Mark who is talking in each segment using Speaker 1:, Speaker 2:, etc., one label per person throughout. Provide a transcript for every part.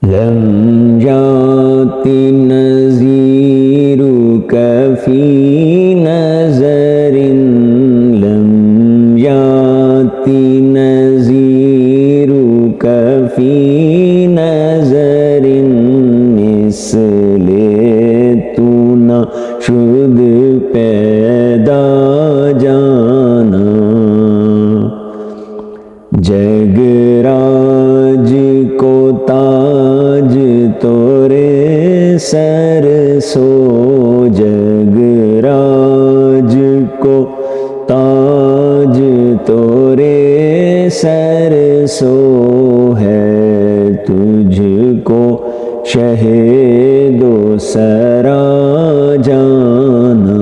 Speaker 1: Lump याति नज़ीरुक फ़ी नज़रिन, lump याति नज़ीरुक फ़ी नज़रिन, इसलिए तू न शुद पैदा जाना। जगराज को ताज तोरे सर सो, जगराज को ताज तोरे सर सो है, तुझको शहीदो सरा जाना।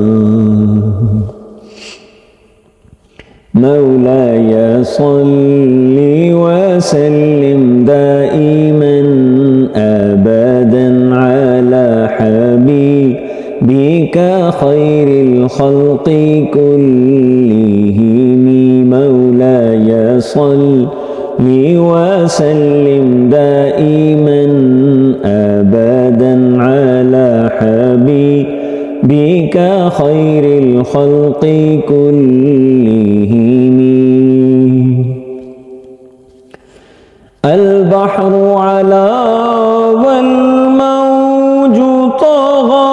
Speaker 1: मौलाय सल्ली वसल्लिम दाइमन अबदन अला हबीबिका खैरिल खल्क़ि कुल्लिहिम। मौलाय सल्ली वसल्लिम दाइमन अबदन अला हबीबिका खैरिल खल्क़ि कुल्लिहिम। अल बहरु अला वल मौजु तग़ा,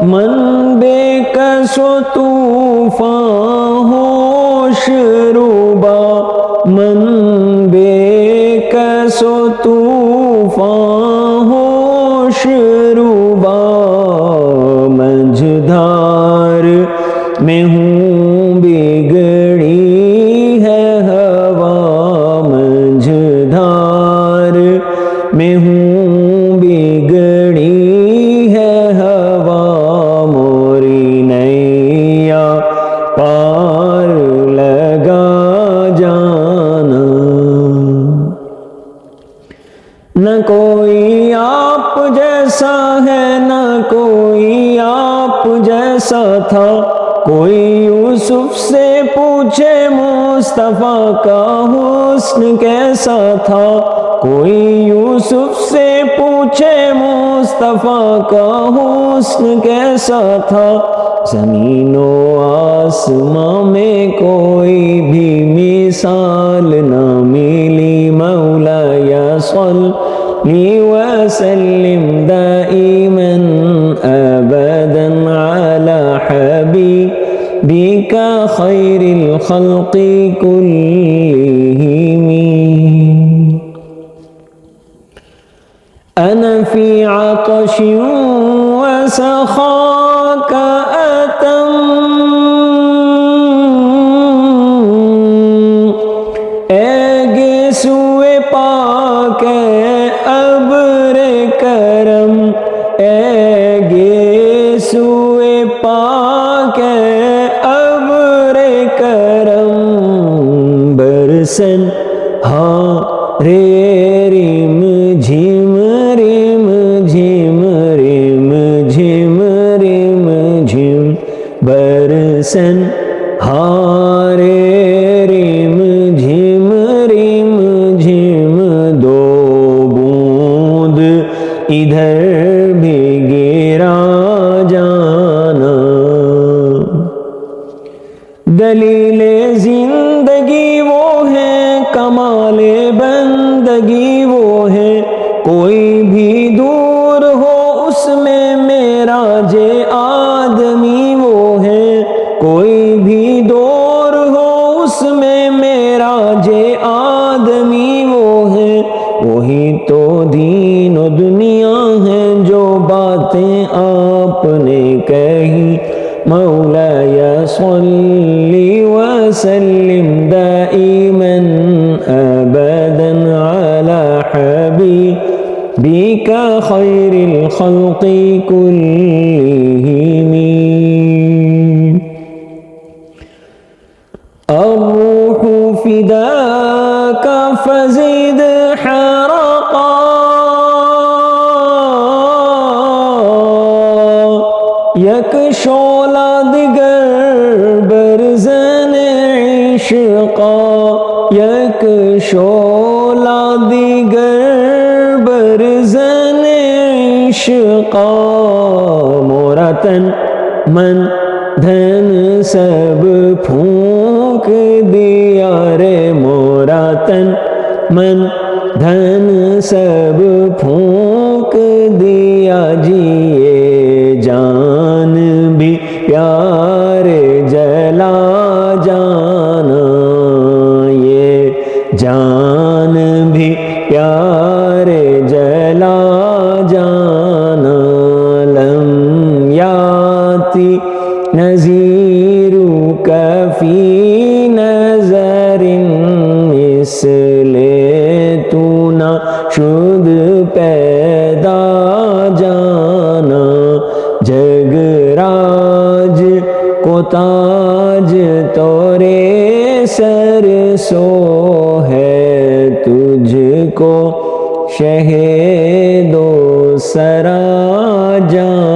Speaker 1: मन बेकसो तूफ़ान होश रुबा, मन बेकसो तूफ़ान होश रुबा। मझधार में हूँ बिगड़ी है हवा, मझधार में हूँ बिगड़ी है हवा। मोरी नैया पार लगा जाना। न कोई आप जैसा है, न कोई आप जैसा था। कोई यूसुफ से पूछे मुस्तफ़ा का हुस्न कैसा था। कोई यूसुफ से पूछे मुस्तफ़ा का हुस्न कैसा था। ज़मीनो आसमां में कोई भी मिसाल न मिली। मौलाय सल्ली वसल्लिम दाइमन अबदन अला हबीबिका खैरिल खल्क़ि कुल्लिहिम। अना फ़ी अतशिन व सख़ाक अतम, सुए पाक अब्रे करम, ऐगे सुए पाक अब्रे करम। बरसन हाँ रे रिम झिम रिम झिम रिम झिम रिम झिम। बरसन हाँ रे रिम झिम रिम झिम। दो बूंद इधर भी गिरा जाना। दलीले जिंदगी वो है, कमाले बंदगी वो है। कोई भी दूर हो उसमें मेरा जे आदमी वो है। कोई भी दूर हो उसमें मेरा जे आदमी वो है। वही तो दीन और दुनिया है जो बातें आपने कही। मौलाय सल्ली वसल्लिम दाइमन अबदन अला हबीबिका खैरिल खल्क़ि कुल्लिहिम। अर्रूहु फ़िदाका फ़ज़िद हरक़ा, यक शोला दिगर बरज़न इश्क़ा यक शोला दिगर बरज़न इश्क़ा मोरा तन मन धन सब फूंक दिया रे मोरा तन मन धन सब फूंक दिया जी ये जान भी प्यारे जला जाना ये जान भी प्यारे जला जाना लम याति नज़ीरु कफ़ी नज़रिन इसले तू ना शुद पैदा जाना जगराज को ताज तोरे सर सो है तुझको शहे दो सरा जा